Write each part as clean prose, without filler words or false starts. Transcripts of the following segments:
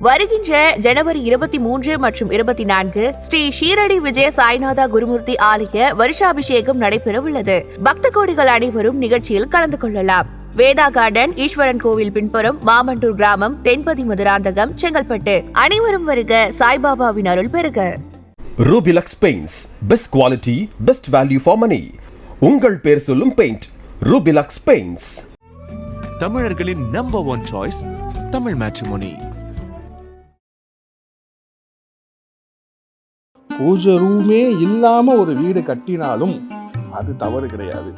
வருகின்ற ஜனவரி 23 மற்றும் 24 ஸ்ரீ ஷீரடி விஜய சாய்நாதா குருமூர்த்தி ஆலய வருஷாபிஷேகம் நடைபெறவுள்ளது. பக்த கோடிகள் அனைவரும் நிகழ்ச்சியில் கலந்து கொள்ளலாம். வேதா கார்டன், ஈஸ்வரன் கோவில் பின்புறம், மாமண்டூர் கிராமம், தென்பதி மதுராந்தகம், செங்கல்பட்டு. அனைவரும் வருக, சாய்பாபாவின் அருள் பெறுக. Rubilux paints, best quality, best value for money. உங்கள் பேர் சொல்லும் பெயிண்ட் ரூபிலக்ஸ் பெயிண்ட்ஸ். தமிழர்களின் நம்பர் 1 சாய்ஸ் தமிழ் மேட்ரிமோனி. பூஜை ரூமே இல்லாமல் ஒரு வீடு கட்டினாலும் அது தவறு கிடையாது.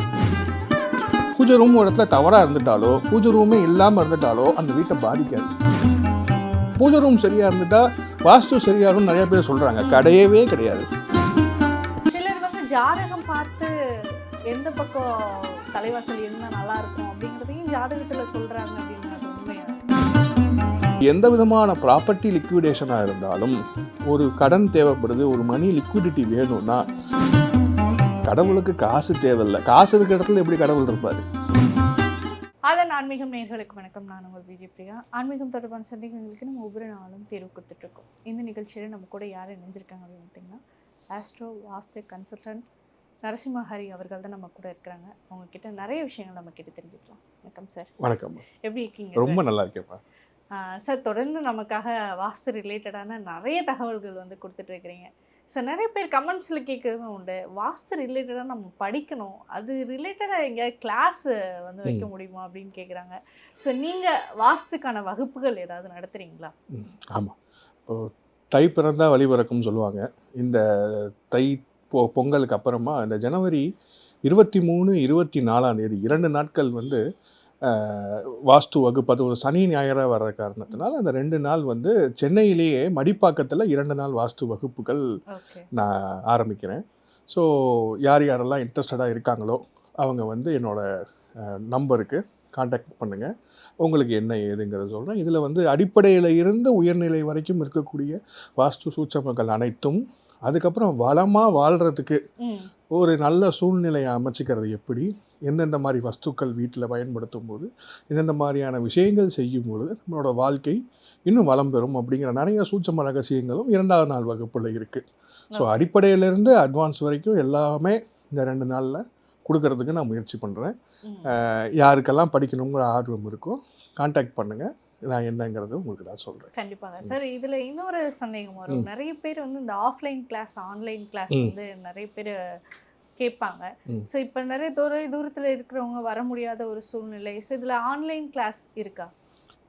பூஜை ரூம் ஒரு இடத்துல தவறாக இருந்துட்டாலோ, பூஜை ரூமே இல்லாமல் இருந்துட்டாலோ அந்த வீட்டை பாதிக்காது. பூஜை ரூம் சரியாக இருந்துட்டா வாஸ்து சரியாகும் நிறைய பேர் சொல்கிறாங்க. கிடையவே கிடையாது. சிலர் ஜாதகம் பார்த்து எந்த பக்கம் தலைவாசல் இருந்தால் நல்லா இருக்கும் அப்படிங்கிறதையும் ஜாதகத்தில் சொல்கிறாங்க அப்படின்னு உண்மையாக. எந்த விதமான ப்ராப்பர்ட்டி லிக்விடேஷனாக இருந்தாலும் ஒரு கடன் தேவைப்படுது, ஒரு மணி லிக்விடிட்டி வேணும்னா கடவுளுக்கு காசு தேவையில்லை. காசு இருக்கிற இடத்துல எப்படி கடவுள் இருப்பார்? அதன் ஆன்மீகம் நேயர்களுக்கு வணக்கம். நான் உங்கள் விஜய் பிரியா. ஆன்மீகம் தொடர்பான சந்தேகங்களுக்கு நம்ம ஒவ்வொரு நாளும் தேர்வு கொடுத்துட்ருக்கோம். இந்த நிகழ்ச்சியில் நம்ம கூட யார் இணைஞ்சிருக்காங்க அப்படின்னு பார்த்தீங்கன்னா, ஆஸ்ட்ரோ வாஸ்து கன்சல்டன்ட் நரசிம்மஹரி அவர்கள் தான் நம்ம கூட இருக்கிறாங்க. அவங்கக்கிட்ட நிறைய விஷயங்கள் நம்ம கிட்ட தெரிஞ்சுக்கலாம். வணக்கம் சார். வணக்கம். எப்படி இருக்கீங்க? ரொம்ப நல்லா இருக்கேன்ப்பா சார். தொடர்ந்து நமக்காக வாஸ்து ரிலேட்டடான நிறைய தகவல்கள் கொடுத்துட்ருக்கிறீங்க. ஸோ நிறைய பேர் கமெண்ட்ஸில் கேட்குறதும் உண்டு, வாஸ்து ரிலேட்டடாக நம்ம படிக்கணும், அது ரிலேட்டடாக எங்கேயாவது கிளாஸ் வைக்க முடியுமா அப்படின்னு கேட்குறாங்க. ஸோ நீங்கள் வாஸ்துக்கான வகுப்புகள் ஏதாவது நடத்துகிறீங்களா? ஆமாம். இப்போது தை பிறந்தால் வழி பிறக்கும்னு சொல்லுவாங்க. இந்த தை பொங்கலுக்கு அப்புறமா இந்த ஜனவரி 23, 24 2 நாட்கள் வாஸ்து வகுப்பு, அது ஒரு சனி ஞாயிறாக வர்ற காரணத்தினால அந்த 2 நாள் சென்னையிலேயே மடிப்பாக்கத்தில் 2 நாள் வாஸ்து வகுப்புகள் நான் ஆரம்பிக்கிறேன். ஸோ யாரெல்லாம் இன்ட்ரெஸ்டடாக இருக்காங்களோ அவங்க என்னோடய நம்பருக்கு காண்டாக்ட் பண்ணுங்கள். உங்களுக்கு என்ன ஏதுங்கிறத சொல்கிறேன். இதில் அடிப்படையில் இருந்து உயர்நிலை வரைக்கும் இருக்கக்கூடிய வாஸ்து சூட்சமங்கள் அனைத்தும், அதுக்கப்புறம் வளமாக வாழ்கிறதுக்கு ஒரு நல்ல சூழ்நிலையை அமைச்சிக்கிறது எப்படி, எந்தெந்த மாதிரி வஸ்துக்கள் வீட்டில் பயன்படுத்தும் போது எந்தெந்த மாதிரியான விஷயங்கள் செய்யும் பொழுது நம்மளோட வாழ்க்கை இன்னும் வளம் பெறும் அப்படிங்கிற நிறைய சூட்சம ரகசியங்களும் 2வது நாள் வகுப்பில் இருக்குது. ஸோ அடிப்படையிலேருந்து அட்வான்ஸ் வரைக்கும் எல்லாமே இந்த 2 நாளில் கொடுக்கறதுக்கு நான் முயற்சி பண்ணுறேன். யாருக்கெல்லாம் படிக்கணுங்கிற ஆர்வம் இருக்கோ கான்டாக்ட் பண்ணுங்கள். நான் என்னங்கிறது உங்களுக்கு நான் சொல்கிறேன். கண்டிப்பாக சார். இதில் இன்னொரு சந்தேகம் வரும். நிறைய பேர் இந்த ஆஃப்லைன் கிளாஸ், ஆன்லைன் கிளாஸ் நிறைய பேர் கேட்பாங்க. ஸோ இப்போ நிறைய தூரத்தில் இருக்கிறவங்க வர முடியாத ஒரு சூழ்நிலை. ஸோ இதில் ஆன்லைன் கிளாஸ் இருக்கா?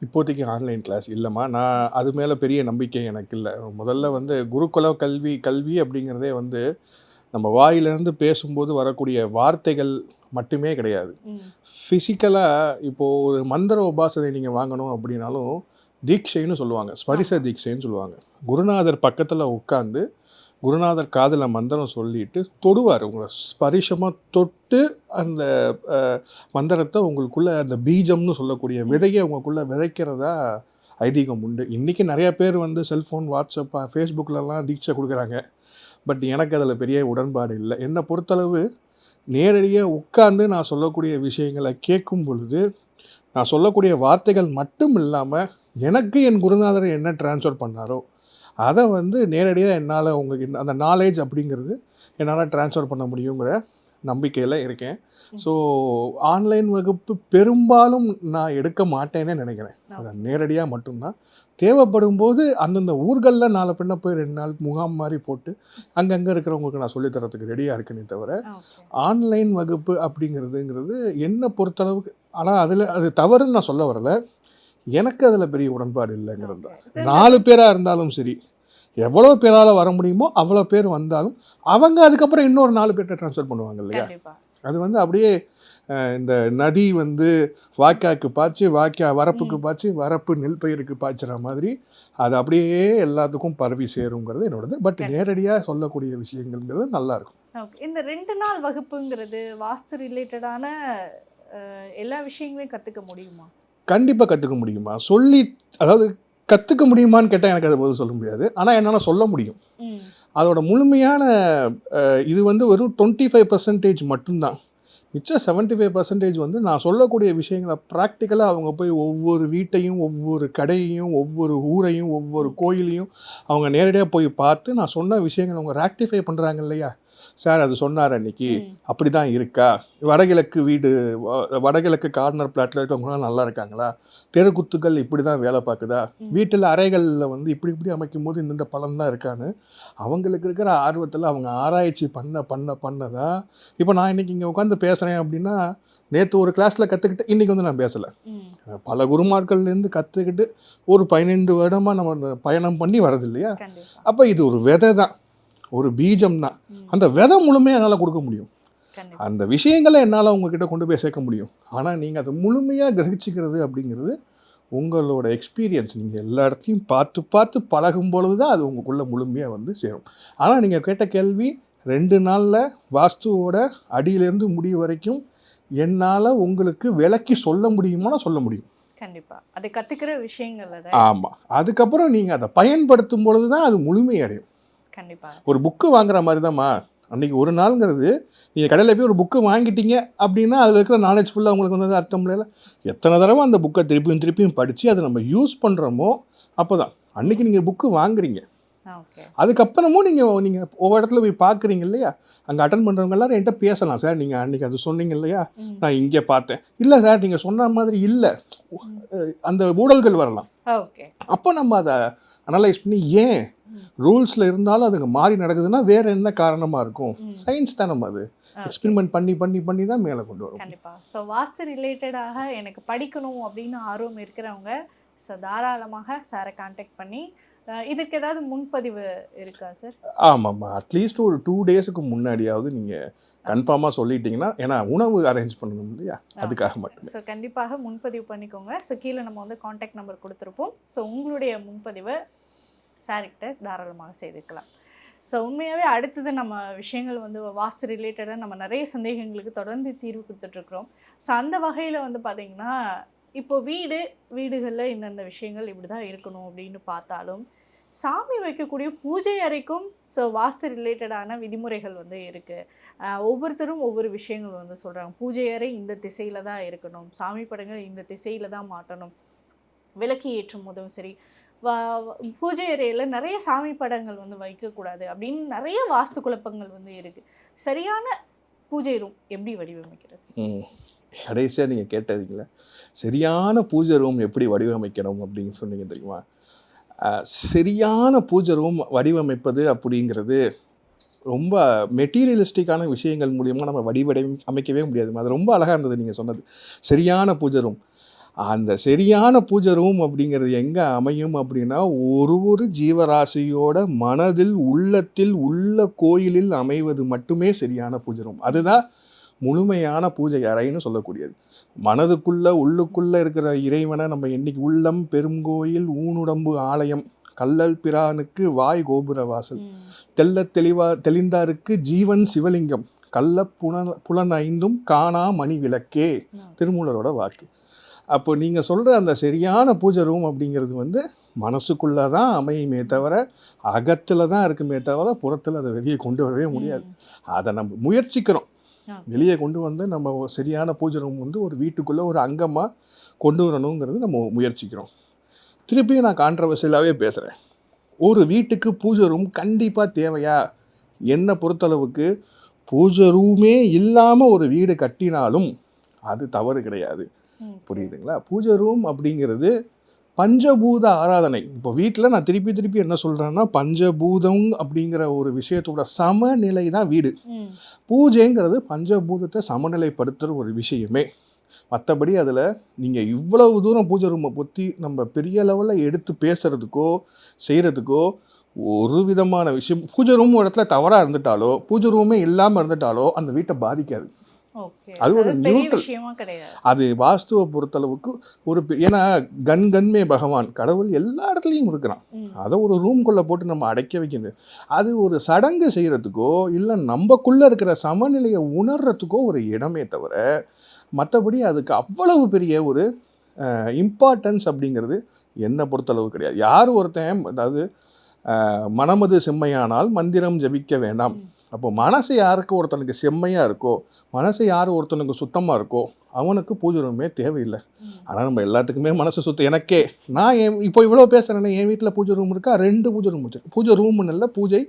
இப்போதைக்கு ஆன்லைன் கிளாஸ் இல்லைம்மா. நான் அது மேலே பெரிய நம்பிக்கை எனக்கு இல்லை. முதல்ல குருகுல கல்வி அப்படிங்கிறதே நம்ம வாயிலிருந்து பேசும்போது வரக்கூடிய வார்த்தைகள் மட்டுமே கிடையாது. ஃபிசிக்கலாக இப்போது ஒரு மந்திர உபாசனை நீங்கள் வாங்கணும் அப்படின்னாலும் தீட்சைன்னு சொல்லுவாங்க, ஸ்பரிச தீட்சைன்னு சொல்லுவாங்க. குருநாதர் பக்கத்தில் உட்காந்து குருநாதர் காதில் மந்திரம் சொல்லிட்டு தொடுவார். உங்களை ஸ்பரிசமாக தொட்டு அந்த மந்திரத்தை உங்களுக்குள்ளே அந்த பீஜம்னு சொல்லக்கூடிய விதையை உங்களுக்குள்ளே விதைக்கிறதா ஐதீகம் உண்டு. இன்றைக்கி நிறையா பேர் செல்ஃபோன், வாட்ஸ்அப், ஃபேஸ்புக்கிலலாம் தீட்சை கொடுக்குறாங்க. பட் எனக்கு அதில் பெரிய உடன்பாடு இல்லை. என்னை பொறுத்தளவு நேரடியாக உட்கார்ந்து நான் சொல்லக்கூடிய விஷயங்களை கேட்கும் பொழுது நான் சொல்லக்கூடிய வார்த்தைகள் மட்டும் இல்லாமல் எனக்கு என் குருநாதர் என்ன ட்ரான்ஸ்ஃபர் பண்ணாரோ அதை நேரடியாக என்னால் உங்களுக்கு அந்த நாலேஜ் அப்படிங்கிறது என்னால் ட்ரான்ஸ்ஃபர் பண்ண முடியுங்கிற நம்பிக்கையில் இருக்கேன். ஸோ ஆன்லைன் வகுப்பு பெரும்பாலும் நான் எடுக்க மாட்டேன்னே நினைக்கிறேன். அதை நேரடியாக மட்டும்தான் தேவைப்படும் போது அந்தந்த ஊர்களில் 4 பின்ன போய் 2 நாள் முகாம் மாதிரி போட்டு அங்கங்கே இருக்கிறவங்களுக்கு நான் சொல்லித்தரத்துக்கு ரெடியாக இருக்கேனே தவிர ஆன்லைன் வகுப்பு அப்படிங்கிறதுங்கிறது என்னை பொறுத்தளவுக்கு, ஆனால் அது தவறுன்னு நான் சொல்ல வரலை, எனக்கு அதில் பெரிய உடன்பாடு இல்லைங்கிறது தான். 4 பேராக இருந்தாலும் சரி, எவ்வளோ பேரால் வர முடியுமோ அவ்வளோ பேர் வந்தாலும் அவங்க அதுக்கப்புறம் இன்னொரு 4 பேர்கிட்ட ட்ரான்ஸ்ஃபர் பண்ணுவாங்க இல்லையா? அது அப்படியே இந்த நதி வாய்க்காக்கு பாய்ச்சி, வாய்க்கா வரப்புக்கு பாய்ச்சி, வரப்பு நெல் பயிருக்கு பாய்ச்சுற மாதிரி அது அப்படியே எல்லாத்துக்கும் பரவி சேருங்கிறது என்னோடது. பட் நேரடியாக சொல்லக்கூடிய விஷயங்கள்ங்கிறது நல்லாயிருக்கும். ஓகே. இந்த 2 நாள் வகுப்புங்கிறது வாஸ்து ரிலேட்டடான எல்லா விஷயங்களையும் கற்றுக்க முடியுமா? கண்டிப்பாக கற்றுக்க முடியுமா? அதாவது கற்றுக்க முடியுமான்னு கேட்டால் எனக்கு அதை பதில் சொல்ல முடியாது. ஆனால் என்னால் சொல்ல முடியும். அதோட முழுமையான இது வெறும் 25% மட்டும்தான். மிச்சம் 75% வந்து நான் சொல்லக்கூடிய விஷயங்களை ப்ராக்டிக்கலாக அவங்க போய் ஒவ்வொரு வீட்டையும், ஒவ்வொரு கடையையும், ஒவ்வொரு ஊரையும், ஒவ்வொரு கோயிலையும் அவங்க நேரடியாக போய் பார்த்து நான் சொன்ன விஷயங்களை அவங்க ராக்டிஃபை பண்ணுறாங்க இல்லையா? சார் அது சொன்னார் அன்னைக்கு, அப்படி தான் இருக்கா? வடகிழக்கு வீடு, வடகிழக்கு கார்னர் பிளாட்டில் இருக்கவங்களாம் நல்லா இருக்காங்களா? தெருக்குத்துக்கள் இப்படி தான் வேலை பார்க்குதா? வீட்டில் அறைகளில் வந்து இப்படி அமைக்கும் போது இந்த பலன் தான் இருக்கான்னு அவங்களுக்கு இருக்கிற ஆர்வத்தில் அவங்க ஆராய்ச்சி பண்ணதான். இப்போ நான் இன்றைக்கி இங்கே உட்காந்து பேசுகிறேன் அப்படின்னா, நேற்று ஒரு கிளாஸில் கற்றுக்கிட்டு இன்றைக்கி வந்து நான் பேசலை. பல குருமார்கள்லேருந்து கற்றுக்கிட்டு ஒரு 15 வருடமாக நம்ம பயணம் பண்ணி வரது இல்லையா? அப்போ இது ஒரு விதை தான், ஒரு பீஜம் தான். அந்த விதை முழுமையாக என்னால் கொடுக்க முடியும், அந்த விஷயங்களை என்னால் உங்ககிட்ட கொண்டு போய் சேர்க்க முடியும். ஆனால் நீங்கள் அதை முழுமையாக கிரகிச்சிக்கிறது அப்படிங்கிறது உங்களோட எக்ஸ்பீரியன்ஸ். நீங்கள் எல்லா இடத்தையும் பார்த்து பழகும் பொழுது தான் அது உங்களுக்குள்ளே முழுமையாக வந்து சேரும். ஆனால் நீங்கள் கேட்ட கேள்வி 2 நாளில் வாஸ்துவோட அடியிலேருந்து முடிவு வரைக்கும் என்னால் உங்களுக்கு விளக்கி சொல்ல முடியுமானா சொல்ல முடியும். கண்டிப்பாக அதை கற்றுக்கிற விஷயங்கள். ஆமாம், அதுக்கப்புறம் நீங்கள் அதை பயன்படுத்தும் பொழுது தான் அது முழுமையடையும். கண்டிப்பாக ஒரு புக்கு வாங்குற மாதிரி தான்மா. அன்றைக்கி ஒரு நாளுங்கிறது நீங்கள் கடையில் போய் ஒரு புக்கு வாங்கிட்டீங்க அப்படின்னா அதில் இருக்கிற நாலேஜ் ஃபுல்லாக உங்களுக்கு வந்து அர்த்தம் இல்லைல்ல. எத்தனை தடவை அந்த புக்கை திருப்பியும் படித்து அதை நம்ம யூஸ் பண்ணுறோமோ அப்போ தான் அன்றைக்கி நீங்கள் புக்கு வாங்குறீங்க. அதுக்கப்புறமும் நீங்கள் ஒவ்வொரு இடத்துல போய் பார்க்குறீங்க இல்லையா? அங்கே அட்டன் பண்ணுறவங்க எல்லாரும் என்கிட்ட பேசலாம். சார் நீங்கள் அன்றைக்கி அது சொன்னீங்க இல்லையா, நான் இங்கே பார்த்தேன். இல்லை சார் நீங்கள் சொன்ன மாதிரி இல்லை, அந்த ஊழல்கள் வரலாம். அப்போ நம்ம அதை அனலைஸ் பண்ணி ஏன் ரூல்ஸில் இருந்தாலும் அதுங்க மாறி நடக்குதுன்னா வேறு என்ன காரணமாக இருக்கும்? சயின்ஸ் தான், நம்ம அது எக்ஸ்பெரிமெண்ட் பண்ணி தான் மேலே கொண்டு வரும். கண்டிப்பாக. ஸோ வாஸ்து ரிலேட்டடாக எனக்கு படிக்கணும் அப்படின்னு ஆர்வம் இருக்கிறவங்க ஸோ தாராளமாக சாரை கான்டாக்ட் பண்ணி இதுக்கு ஏதாவது முன்பதிவு இருக்கா சார்? ஆமாம்மா, அட்லீஸ்ட் ஒரு 2 டேஸுக்கு முன்னாடியாவது நீங்கள் கன்ஃபார்மாக சொல்லிட்டீங்கன்னா, ஏன்னா உணவு அரேஞ்ச் பண்ணணும் இல்லையா, அதுக்காக மட்டும். ஸோ கண்டிப்பாக முன்பதிவு பண்ணிக்கோங்க. ஸோ கீழே நம்ம வந்து கான்டாக்ட் நம்பர் கொடுத்துருப்போம். ஸோ உங்களுடைய முன்பதிவை சார்கிட்ட தாராளமாக செய்துக்கலாம். ஸோ உண்மையாகவே அடுத்தது நம்ம விஷயங்கள் வந்து வாஸ்து ரிலேட்டடாக நம்ம நிறைய சந்தேகங்களுக்கு தொடர்ந்து தீர்வு கொடுத்துட்ருக்குறோம். ஸோ அந்த வகையில் வந்து பார்த்திங்கன்னா இப்போ வீடுகளில் இந்தந்த விஷயங்கள் இப்படி தான் இருக்கணும் அப்படின்னு பார்த்தாலும் சாமி வைக்கக்கூடிய பூஜை அறைக்கும் ஸோ வாஸ்து ரிலேட்டடான விதிமுறைகள் வந்து இருக்குது. ஒவ்வொருத்தரும் ஒவ்வொரு விஷயங்கள் வந்து சொல்கிறாங்க. பூஜை அறை இந்த திசையில் தான் இருக்கணும், சாமி படங்கள் இந்த திசையில் தான் மாட்டணும், விளக்கு ஏற்றும் போதும் சரி, பூஜை அறையில் நிறைய சாமி படங்கள் வந்து வைக்கக்கூடாது அப்படின்னு நிறைய வாஸ்து குழப்பங்கள் வந்து இருக்குது. சரியான பூஜை ரூம் எப்படி வடிவமைக்கிறது? கடைசியாக நீங்கள் கேட்டதுங்களா, சரியான பூஜை ரூம் எப்படி வடிவமைக்கணும் அப்படின்னு சொன்னீங்க தெரியுமா? சரியான பூஜை ரூம் வடிவமைப்பது அப்படிங்கிறது ரொம்ப மெட்டீரியலிஸ்டிக்கான விஷயங்கள் மூலிமா நம்ம அமைக்கவே முடியாது. அது ரொம்ப அழகாக இருந்தது நீங்கள் சொன்னது, சரியான பூஜை ரூம். அந்த சரியான பூஜை ரூம் அப்படிங்கிறது எங்கே அமையும் அப்படின்னா, ஒரு ஜீவராசியோட மனதில் உள்ளத்தில் உள்ள கோயிலில் அமைவது மட்டுமே சரியான பூஜை ரூம். அதுதான் முழுமையான பூஜை அறைன்னு சொல்லக்கூடியது. மனதுக்குள்ளே உள்ளுக்குள்ளே இருக்கிற இறைவனை நம்ம என்னைக்கு உள்ளம் பெருங்கோயில் ஊனுடம்பு ஆலயம், கல்லல் பிரானுக்கு வாய் கோபுர வாசல், தெளிந்தாருக்கு ஜீவன் சிவலிங்கம், கள்ள புலன் 5 காணா மணி விளக்கே, திருமூலரோட வாக்கு. அப்போ நீங்கள் சொல்கிற அந்த சரியான பூஜை ரூம் அப்படிங்கிறது வந்து மனசுக்குள்ளே தான் அமையுமே தவிர அகத்தில் தான் இருக்குமே தவிர புறத்தில் அதை வெளியே கொண்டு வரவே முடியாது. அதை நம்ம முயற்சிக்கிறோம், வெளியே கொண்டு வந்து நம்ம சரியான பூஜை ரூம் வந்து ஒரு வீட்டுக்குள்ளே ஒரு அங்கமாக கொண்டு வரணுங்கிறது நம்ம முயற்சிக்கிறோம். திருப்பியும் நான் கான்ட்ரவர்சியலாகவே பேசுகிறேன். ஒரு வீட்டுக்கு பூஜை ரூம் கண்டிப்பாக தேவையா? என்னை பொறுத்தளவுக்கு பூஜை ரூமே இல்லாமல் ஒரு வீடு கட்டினாலும் அது தவறு கிடையாது. புரியுதுங்களா? பூஜை ரூம் அப்படிங்கிறது பஞ்சபூத ஆராதனை. இப்போ வீட்டில் நான் திருப்பி என்ன சொல்கிறேன்னா, பஞ்சபூதம் அப்படிங்கிற ஒரு விஷயத்தோட சமநிலை தான் வீடு. பூஜைங்கிறது பஞ்சபூதத்தை சமநிலைப்படுத்துகிற ஒரு விஷயமே. மற்றபடி அதில் நீங்கள் இவ்வளவு தூரம் பூஜை ரூமை பற்றி நம்ம பெரிய லெவலில் எடுத்து பேசுகிறதுக்கோ செய்கிறதுக்கோ ஒரு விதமான விஷயம். பூஜை ரூம் ஒரு இடத்துல தவறாக இருந்துட்டாலோ, பூஜை ரூமே இல்லாமல் இருந்துட்டாலோ அந்த வீட்டை பாதிக்காது. அது ஒரு நியூட்ரல். அது வாஸ்துவை பொறுத்தளவுக்கு ஒரு ஏன்னா கண்மே பகவான், கடவுள் எல்லா இடத்துலையும் இருக்கிறான். அதை ஒரு ரூம்குள்ளே போட்டு நம்ம அடைக்க வைக்கிறது அது ஒரு சடங்கு செய்கிறதுக்கோ இல்லை நம்மக்குள்ளே இருக்கிற சமநிலையை உணர்றதுக்கோ ஒரு இடமே தவிர மற்றபடி அதுக்கு அவ்வளவு பெரிய ஒரு இம்பார்ட்டன்ஸ் அப்படிங்கிறது என்னை பொறுத்தளவு கிடையாது. யார் ஒருத்தன், அதாவது மனமது செம்மையானால் மந்திரம் ஜபிக்க வேண்டாம் அப்போ மனசு யாருக்கு ஒருத்தனுக்கு செம்மையாக இருக்கோ, மனசு யார் ஒருத்தனுக்கு சுத்தமாக இருக்கோ அவனுக்கு பூஜை ரூமே தேவையில்லை. ஆனால் நம்ம எல்லாத்துக்குமே மனசு சுத்தம். எனக்கே நான் இப்போ இவ்வளோ பேசுகிறேன்னா என் வீட்டில் பூஜை ரூம் இருக்கா, 2 பூஜை ரூம் வச்சுருக்கேன். பூஜை ரூம்னு இல்லை, பூஜை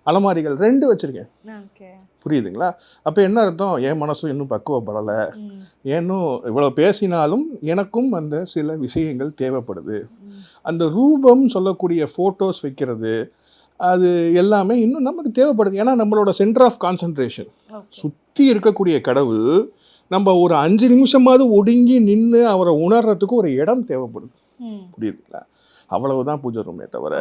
அலமாரிகள் 2 வச்சுருக்கேன். புரியுதுங்களா? அப்போ என்ன அர்த்தம், என் மனசும் இன்னும் பக்குவப்படலை, ஏன்னும் இவ்வளோ பேசினாலும் எனக்கும் அந்த சில விஷயங்கள் தேவைப்படுது. அந்த ரூபம் சொல்லக்கூடிய ஃபோட்டோஸ் வைக்கிறது அது எல்லாமே இன்னும் நமக்கு தேவைப்படுது. ஏன்னா நம்மளோட சென்டர் ஆஃப் கான்சன்ட்ரேஷன் சுற்றி இருக்கக்கூடிய கடவுள் நம்ம ஒரு 5 நிமிஷமாவது ஒடுங்கி நின்று அவரை உணர்றதுக்கு ஒரு இடம் தேவைப்படுது. புரியுதுங்களா? அவ்வளவுதான் பூஜை ரூமே தவிர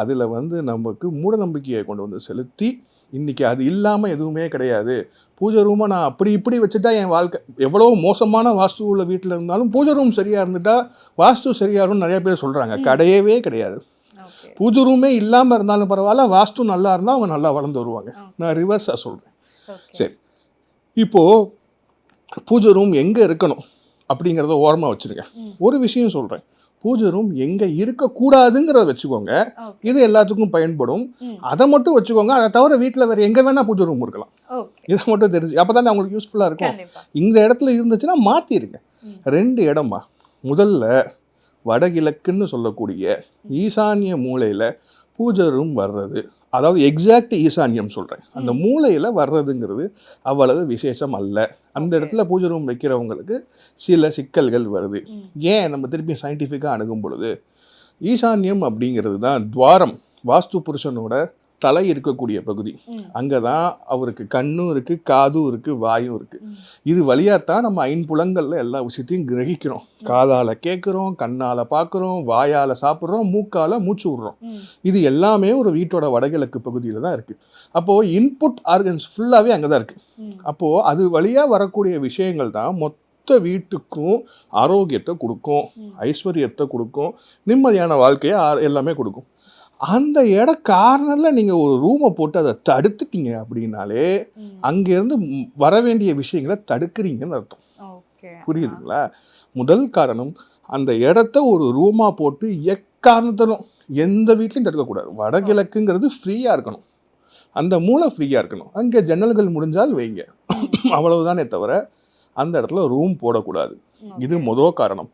அதில் நமக்கு மூட நம்பிக்கையை கொண்டு வந்து செலுத்தி இன்றைக்கி அது இல்லாமல் எதுவுமே கிடையாது. பூஜை ரூமை நான் அப்படி இப்படி வச்சுட்டா என் வாழ்க்கை எவ்வளோ மோசமான வாஸ்து உள்ள வீட்டில் இருந்தாலும் பூஜை ரூம் சரியாக இருந்துட்டா வாஸ்து சரியாகும்னு நிறைய பேர் சொல்கிறாங்க. கிடையவே கிடையாது. பூஜை ரூமே இல்லாமல் இருந்தாலும் பரவாயில்ல, வாஸ்து நல்லா இருந்தால் அவங்க நல்லா வளர்ந்து வருவாங்க. நான் ரிவர்ஸாக சொல்கிறேன். சரி, இப்போது பூஜை ரூம் எங்கே இருக்கணும் அப்படிங்கிறத ஓரமாக வச்சுருங்க. ஒரு விஷயம் சொல்கிறேன், பூஜை ரூம் எங்கே இருக்கக்கூடாதுங்கிறத வச்சுக்கோங்க. இது எல்லாத்துக்கும் பயன்படும். அதை மட்டும் வச்சுக்கோங்க. அதை தவிர வீட்டில் வேறு எங்கே வேணால் பூஜை ரூம் இருக்கலாம். இதை மட்டும் தெரிஞ்சு அப்போ தானே அவங்களுக்கு யூஸ்ஃபுல்லாக இருக்கும். இந்த இடத்துல இருந்துச்சுன்னா மாற்றிடுங்க. 2 இடமா. முதல்ல வடகிழக்குன்னு சொல்லக்கூடிய ஈசானிய மூலையில் பூஜை ரூம் வர்றது, அதாவது எக்ஸாக்ட் ஈசான்யம் சொல்கிறேன், அந்த மூலையில் வர்றதுங்கிறது அவ்வளவு விசேஷம் அல்ல. அந்த இடத்துல பூஜை ரூம் வைக்கிறவங்களுக்கு சில சிக்கல்கள் வருது. ஏன் நம்ம திருப்பி சயின்டிஃபிக்காக அணுகும் பொழுது ஈசான்யம் அப்படிங்கிறது தான் துவாரம், வாஸ்து புருஷனோட தலை இருக்கக்கூடிய பகுதி. அங்கே தான் அவருக்கு கண்ணும் இருக்குது, காதும் இருக்குது, வாயும் இருக்குது. இது வழியாகத்தான் நம்ம 5 புலங்களில் எல்லா விஷயத்தையும் கிரகிக்கிறோம். காதால் கேட்குறோம், கண்ணால் பார்க்குறோம், வாயால் சாப்பிட்றோம், மூக்கால் மூச்சு விடுறோம். இது எல்லாமே ஒரு வீட்டோட வடகிழக்கு பகுதியில் தான் இருக்குது. அப்போது இன்புட் ஆர்கன்ஸ் ஃபுல்லாகவே அங்கே தான் இருக்குது. அப்போது அது வழியாக வரக்கூடிய விஷயங்கள் தான் மொத்த வீட்டுக்கும் ஆரோக்கியத்தை கொடுக்கும், ஐஸ்வர்யத்தை கொடுக்கும், நிம்மதியான வாழ்க்கையை எல்லாமே கொடுக்கும். அந்த கார்னரில் நீங்கள் ஒரு ரூமை போட்டு அதை தடுத்துட்டீங்க அப்படின்னாலே அங்கேருந்து வர வேண்டிய விஷயங்களை தடுக்கிறீங்கன்னு அர்த்தம். புரியுதுங்களா? முதல் காரணம், அந்த இடத்த ஒரு ரூமாக போட்டு எக்காரணத்திலும் எந்த வீட்லையும் தடுக்கக்கூடாது. வடகிழக்குங்கிறது ஃப்ரீயாக இருக்கணும், அந்த மூளை ஃப்ரீயாக இருக்கணும். அங்கே ஜன்னல்கள் முடிஞ்சால் வைங்க, அவ்வளவுதானே தவிர அந்த இடத்துல ரூம் போடக்கூடாது. இது முதல் காரணம்.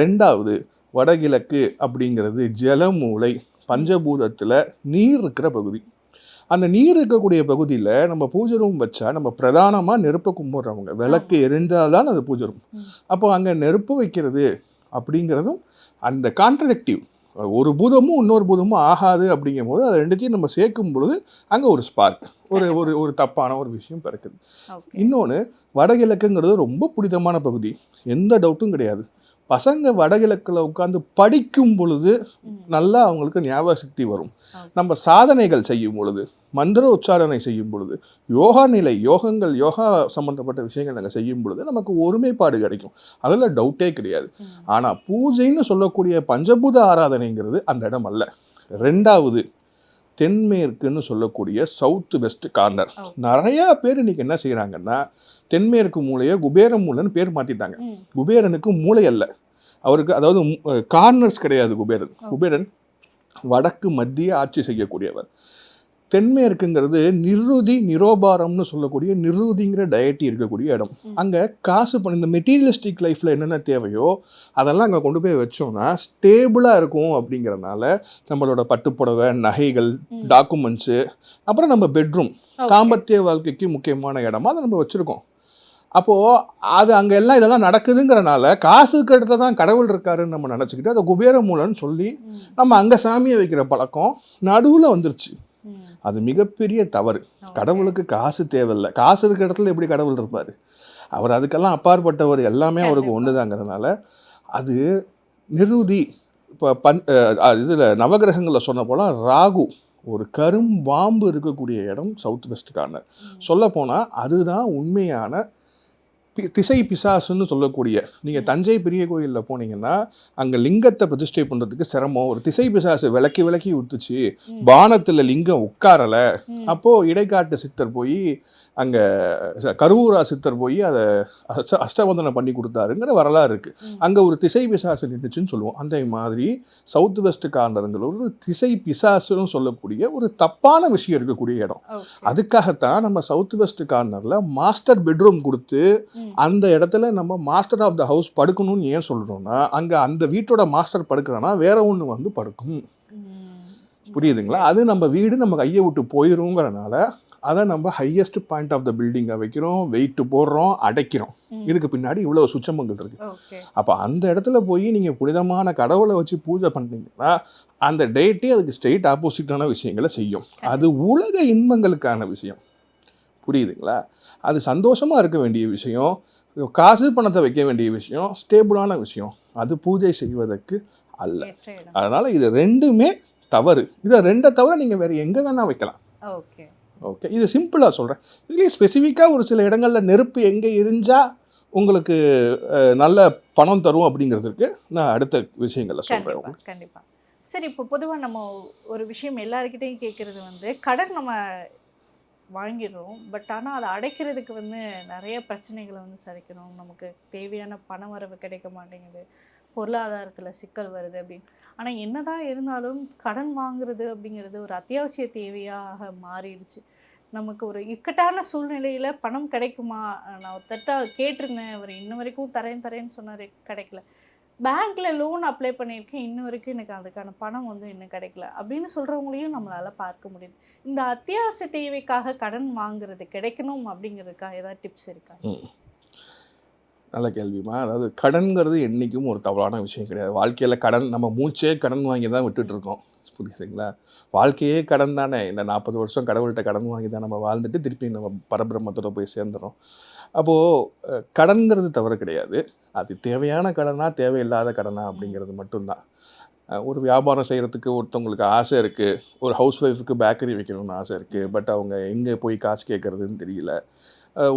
2வது, வடகிழக்கு அப்படிங்கிறது ஜலமூலை, பஞ்சபூதத்தில் நீர் இருக்கிற பகுதி. அந்த நீர் இருக்கக்கூடிய பகுதியில் நம்ம பூஜை ரூம் வச்சா நம்ம பிரதானமாக நெருப்பை கும்பிட்றவங்க, விளக்கு எரிந்தால் தான் அது பூஜை ரூம். அப்போ அங்கே நெருப்பு வைக்கிறது அப்படிங்கிறதும் அந்த கான்ட்ரடிக்டிவ், ஒரு பூதமும் இன்னொரு பூதமும் ஆகாது அப்படிங்கும் போது அது 2த்தையும் நம்ம சேர்க்கும் பொழுது அங்கே ஒரு ஸ்பார்க், ஒரு ஒரு தப்பான ஒரு விஷயம் பிறக்குது. இன்னொன்று, வடகிழக்குங்கிறது ரொம்ப புனிதமான பகுதி, எந்த டவுட்டும் கிடையாது. பசங்க வடகிழக்கில் உட்காந்து படிக்கும் பொழுது நல்லா அவங்களுக்கு ஞாபக சக்தி வரும். நம்ம சாதனைகள் செய்யும் பொழுது, மந்திர உச்சாரணை செய்யும் பொழுது, யோகா நிலை, யோகா சம்மந்தப்பட்ட விஷயங்கள் நாங்கள் செய்யும் பொழுது நமக்கு ஒருமைப்பாடு கிடைக்கும். அதில் டவுட்டே கிடையாது. ஆனால் பூஜைன்னு சொல்லக்கூடிய பஞ்சபூத ஆராதனைங்கிறது அந்த இடம் அல்ல. 2வது, தென்மேற்குன்னு சொல்லக்கூடிய சவுத் வெஸ்ட் கார்னர். நிறையா பேர் இன்றைக்கி என்ன செய்கிறாங்கன்னா, தென்மேற்கு மூலையை குபேர மூலைன்னு பேர் மாற்றிட்டாங்க. குபேரனுக்கு மூளை அல்ல அவருக்கு, அதாவது கார்னர்ஸ் கிடையாது. குபேரன் வடக்கு மத்திய ஆட்சி செய்யக்கூடியவர். தென்மேற்குங்கிறது நிருதி நிரோபாரம்னு சொல்லக்கூடிய நிருதிங்கிற டயட்டி இருக்கக்கூடிய இடம். அங்கே காசு பண்ணி இந்த மெட்டீரியலிஸ்டிக் லைஃப்பில் என்னென்ன தேவையோ அதெல்லாம் அங்கே கொண்டு போய் வச்சோம்னா ஸ்டேபிளாக இருக்கும். அப்படிங்கிறனால நம்மளோட பட்டுப்புடவை, நகைகள், டாக்குமெண்ட்ஸு, அப்புறம் நம்ம பெட்ரூம், தாம்பத்திய வாழ்க்கைக்கு முக்கியமான இடமா அதை நம்ம வச்சுருக்கோம். அப்போது அது அங்கே எல்லாம் இதெல்லாம் நடக்குதுங்கிறனால காசுக்கு அடுத்த தான் கடவுள் இருக்காருன்னு நம்ம நினச்சிக்கிட்டு அதை குபேர மூலன்னு சொல்லி நம்ம அங்கே சாமியை வைக்கிற பழக்கம் நடுவில் வந்துருச்சு. அது மிகப்பெரிய தவறு. கடவுளுக்கு காசு தேவையில்லை. காசு இருக்கிற இடத்துல எப்படி கடவுள் இருப்பார்? அவர் அதுக்கெல்லாம் அப்பாற்பட்டவர். எல்லாமே அவருக்கு ஒன்று தாங்கிறதுனால அது நிருதி. இப்போ இதில் நவகிரகங்களில் சொன்ன போல் ராகு ஒரு பாம்பு இருக்கக்கூடிய இடம் சவுத் வெஸ்ட் கார்னர். சொல்லப்போனால் அதுதான் உண்மையான திசை பிசாசுன்னு சொல்லக்கூடிய, நீங்கள் தஞ்சை பெரிய கோயிலில் போனீங்கன்னா அங்கே லிங்கத்தை பிரதிஷ்டை பண்ணுறதுக்கு சிரமம். ஒரு திசை பிசாசு விளக்கி விட்டுச்சு, பானத்தில் லிங்கம் உட்காரலை. அப்போது இடைக்காட்டு சித்தர் போய் அங்கே கருவூரா சித்தர் போய் அதை அஷ்டவந்தனம் பண்ணி கொடுத்தாருங்கிற வரலாறு இருக்குது. அங்கே ஒரு திசை பிசாசு நின்றுச்சுன்னு சொல்லுவோம். அந்த மாதிரி சவுத் வெஸ்ட் கார்னருங்கிற ஒரு திசை பிசாசுன்னு சொல்லக்கூடிய ஒரு தப்பான விஷயம் இருக்கக்கூடிய இடம். அதுக்காகத்தான் நம்ம சவுத் வெஸ்ட் கார்னரில் மாஸ்டர் பெட்ரூம் கொடுத்து அந்த இடத்துல நம்ம மாஸ்டர் ஆஃப் த ஹவுஸ் படுக்கணும்னு ஏன் சொல்கிறோம்னா, அங்கே அந்த வீட்டோட மாஸ்டர் படுக்கிறனா வேற ஒன்று வந்து படுக்கும். புரியுதுங்களா? அது நம்ம வீடு நம்ம கையை விட்டு போயிருங்கிறனால அதை நம்ம ஹையஸ்ட் பாயிண்ட் ஆஃப் த பில்டிங்கை வைக்கிறோம், வெயிட்டு போடுறோம், அடைக்கிறோம். இதுக்கு பின்னாடி இவ்வளோ சுச்சமங்கள் இருக்குது. அப்போ அந்த இடத்துல போய் நீங்கள் புனிதமான கடவுளை வச்சு பூஜை பண்ணீங்கன்னா அந்த டேட்டே அதுக்கு ஸ்ட்ரெயிட் ஆப்போசிட்டான விஷயங்களை செய்யும். அது உலக இன்பங்களுக்கான விஷயம். புரியுதுங்களா? அது சந்தோஷமாக இருக்க வேண்டிய விஷயம், காசு பணத்தை வைக்க வேண்டிய விஷயம், ஸ்டேபிளான விஷயம். அது பூஜை செய்வதற்கு அல்ல. அதனால் இது ரெண்டுமே தவறு. இதை ரெண்டை தவிர நீங்கள் வேறு எங்கே வேணால் வைக்கலாம். ஓகே, இது சிம்பிளாக சொல்கிறேன். இதுலேயே ஸ்பெசிஃபிக்காக ஒரு சில இடங்களில் நெருப்பு எங்கே இருந்தால் உங்களுக்கு நல்ல பணம் தரும் அப்படிங்கிறதுக்கு நான் அடுத்த விஷயங்களில் சொல்கிறேன். கண்டிப்பாக. சரி, இப்போ பொதுவாக நம்ம ஒரு விஷயம் எல்லாருக்கிட்டையும் கேட்குறது வந்து, கடன் நம்ம வாங்கிடுறோம், பட் ஆனால் அதை அடைக்கிறதுக்கு வந்து நிறைய பிரச்சனைகளை வந்து சரிக்கணும். நமக்கு தேவையான பண வரவு கிடைக்க மாட்டேங்குது, பொருளாதாரத்தில் சிக்கல் வருது அப்படின்னு. ஆனால் என்னதான் இருந்தாலும் கடன் வாங்குறது அப்படிங்கிறது ஒரு அத்தியாவசிய தேவையாக மாறிடுச்சு. நமக்கு ஒரு இக்கட்டான சூழ்நிலையில் பணம் கிடைக்குமா, நான் ஒருத்தட்ட கேட்டிருந்தேன், அவர் இன்ன வரைக்கும் தரேன்னு சொன்னார், கிடைக்கல. பேங்க்கில் லோன் அப்ளை பண்ணியிருக்கேன், இன்ன வரைக்கும் எனக்கு அதுக்கான பணம் வந்து இன்னும் கிடைக்கல அப்படின்னு சொல்கிறவங்களையும் நம்மளால் பார்க்க முடியுது. இந்த அத்தியாவசிய தேவைக்காக கடன் வாங்குறது கிடைக்கணும் அப்படிங்கிறதுக்காக ஏதாவது டிப்ஸ் இருக்கா? நல்ல கேள்விமா. அதாவது கடன்கிறது என்றைக்கும் ஒரு தவறான விஷயம் கிடையாது. வாழ்க்கையில் கடன், நம்ம மூச்சே கடன் வாங்கி தான் விட்டுட்ருக்கோம். புரியுதுங்களா? வாழ்க்கையே கடன் தானே. இந்த 40 வருஷம் கடவுள்கிட்ட கடன் வாங்கி தான் நம்ம வாழ்ந்துட்டு திருப்பி நம்ம பரபிரம்மத்தோட போய் சேர்ந்துடும். அப்போது கடன்கிறது தவறு கிடையாது. அது தேவையான கடனா தேவையில்லாத கடனா அப்படிங்கிறது மட்டும்தான். ஒரு வியாபாரம் செய்கிறதுக்கு ஒருத்தவங்களுக்கு ஆசை இருக்குது, ஒரு ஹவுஸ் ஒய்ஃபுக்கு பேக்கரி வைக்கணும்னு ஆசை இருக்குது, பட் அவங்க எங்கே போய் காசு கேட்குறதுன்னு தெரியல.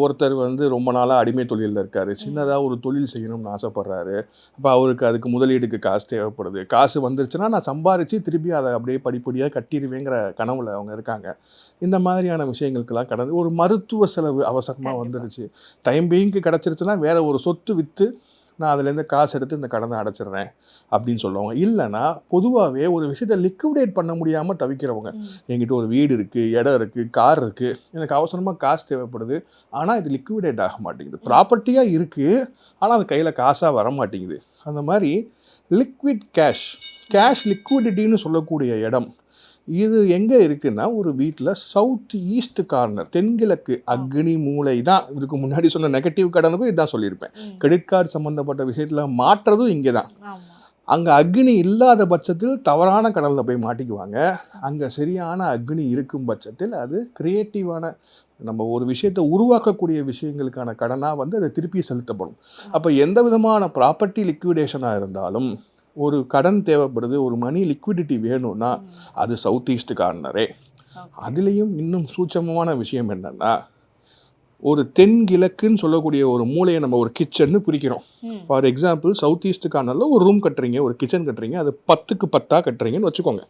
ஒருத்தர் வந்து ரொம்ப நாளாக அடிமை தொழிலில் இருக்கார், சின்னதாக ஒரு தொழில் செய்யணும்னு ஆசைப்பட்றாரு. அப்போ அவருக்கு அதுக்கு முதலீடுக்கு காசு தேவைப்படுது. காசு வந்துருச்சுன்னா நான் சம்பாரித்து திருப்பி அதை அப்படியே படிப்படியாக கட்டிடுவேங்கிற கனவுல அவங்க இருக்காங்க. இந்த மாதிரியான விஷயங்களுக்கெல்லாம் கடந்து ஒரு மருத்துவ செலவு அவசரமாக வந்துருச்சு, டைம் பீயிங்க்கு கிடச்சிருச்சுன்னா வேறு ஒரு சொத்து விற்று நான் அதுலேருந்து காசு எடுத்து இந்த கடனை அடைச்சிடுறேன் அப்படின்னு சொல்லுவாங்க. இல்லைனா பொதுவாகவே ஒரு விஷயத்தை லிக்விடேட் பண்ண முடியாமல் தவிக்கிறவங்க, என்கிட்ட ஒரு வீடு இருக்குது, இடம் இருக்குது, கார் இருக்குது, எனக்கு அவசரமாக காசு தேவைப்படுது, ஆனால் இது லிக்விடேட் ஆக மாட்டேங்குது. ப்ராப்பர்ட்டியாக இருக்குது, ஆனால் அது கையில் காசாக வர மாட்டேங்குது. அந்த மாதிரி லிக்விட் கேஷ் லிக்விடிட்டின்னு சொல்லக்கூடிய இடம் இது எங்கே இருக்குன்னா, ஒரு வீட்டில் சவுத் ஈஸ்ட் கார்னர், தென்கிழக்கு அக்னி மூலை தான். இதுக்கு முன்னாடி சொன்ன நெகட்டிவ் கடனுக்கும் இதுதான் சொல்லியிருப்பேன். கிரெடிட் கார்டு சம்மந்தப்பட்ட விஷயத்தில் மாற்றுறதும் இங்கே தான். அங்கே அக்னி இல்லாத பட்சத்தில் தவறான கடனில் போய் மாட்டிக்குவாங்க. அங்கே சரியான அக்னி இருக்கும் பட்சத்தில் அது கிரியேட்டிவான, நம்ம ஒரு விஷயத்தை உருவாக்கக்கூடிய விஷயங்களுக்கான கடனாக வந்து அதை திருப்பி செலுத்தப்படும். அப்போ எந்த விதமான ப்ராப்பர்ட்டி லிக்விடேஷனாக இருந்தாலும் ஒரு கடன் தேவைப்படுது, ஒரு மணி லிக்விடிட்டி வேணும்னா அது சவுத் ஈஸ்ட் கார்னரே. அதுலேயும் இன்னும் சூட்சமமான விஷயம் என்னென்னா, ஒரு தென்கிழக்குன்னு சொல்லக்கூடிய ஒரு மூலையை நம்ம ஒரு கிச்சன்னு பிரிக்கிறோம். ஃபார் எக்ஸாம்பிள் சவுத் ஈஸ்ட் கார்னரில் ஒரு ரூம் கட்டுறீங்க, ஒரு கிச்சன் கட்டுறீங்க, அது 10க்கு 10 கட்டுறீங்கன்னு வச்சுக்கோங்க.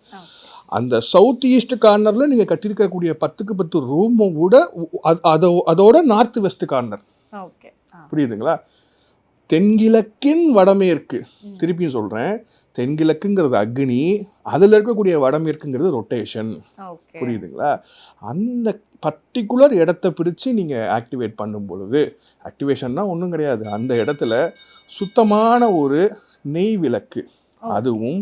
அந்த சவுத் ஈஸ்ட் கார்னரில் நீங்கள் கட்டியிருக்கக்கூடிய 10க்கு 10 ரூமை விட அதோட நார்த் வெஸ்ட் கார்னர். புரியுதுங்களா? தென்கிழக்கின் வடமேற்கு, திருப்பியும் சொல்கிறேன், தென்கிழக்குங்கிறது அக்னி, அதில் இருக்கக்கூடிய வடமேற்குங்கிறது ரொட்டேஷன். புரியுதுங்களா? அந்த பர்டிகுலர் இடத்த பிடிச்சி நீங்கள் ஆக்டிவேட் பண்ணும் பொழுது, ஆக்டிவேஷன்னா ஒன்றும் கிடையாது, அந்த இடத்துல சுத்தமான ஒரு நெய் விளக்கு, அதுவும்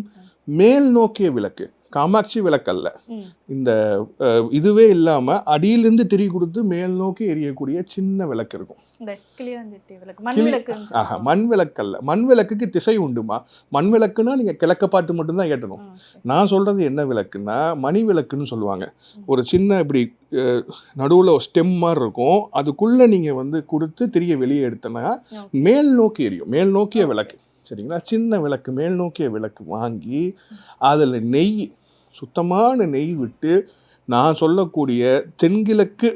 மேல் நோக்கிய விளக்கு, காமாட்சி விளக்கல்ல, இந்த இதுவே இல்லாமல் அடியிலிருந்து திரி கொடுத்து மேல் நோக்கி எரியக்கூடிய சின்ன விளக்கு இருக்கும். மண் விளக்கல்ல. மண் விளக்குக்கு திசை உண்டுமா? மண் விளக்குன்னா நீங்கள் கிழக்க பாட்டு மட்டும்தான் ஏற்றணும். நான் சொல்கிறது என்ன விளக்குன்னா மணி விளக்குன்னு சொல்லுவாங்க. ஒரு சின்ன இப்படி நடுவில் ஒரு ஸ்டெம் மாதிரி இருக்கும், அதுக்குள்ளே நீங்கள் வந்து கொடுத்து திரிய வெளியே எடுத்தனா மேல் நோக்கி எரியும். மேல் நோக்கிய விளக்கு, சரிங்களா? சின்ன விளக்கு, மேல் நோக்கிய விளக்கு வாங்கி அதில் நெய், சுத்தமான நெய் விட்டு, நான் சொல்லக்கூடிய தென்கிழக்கு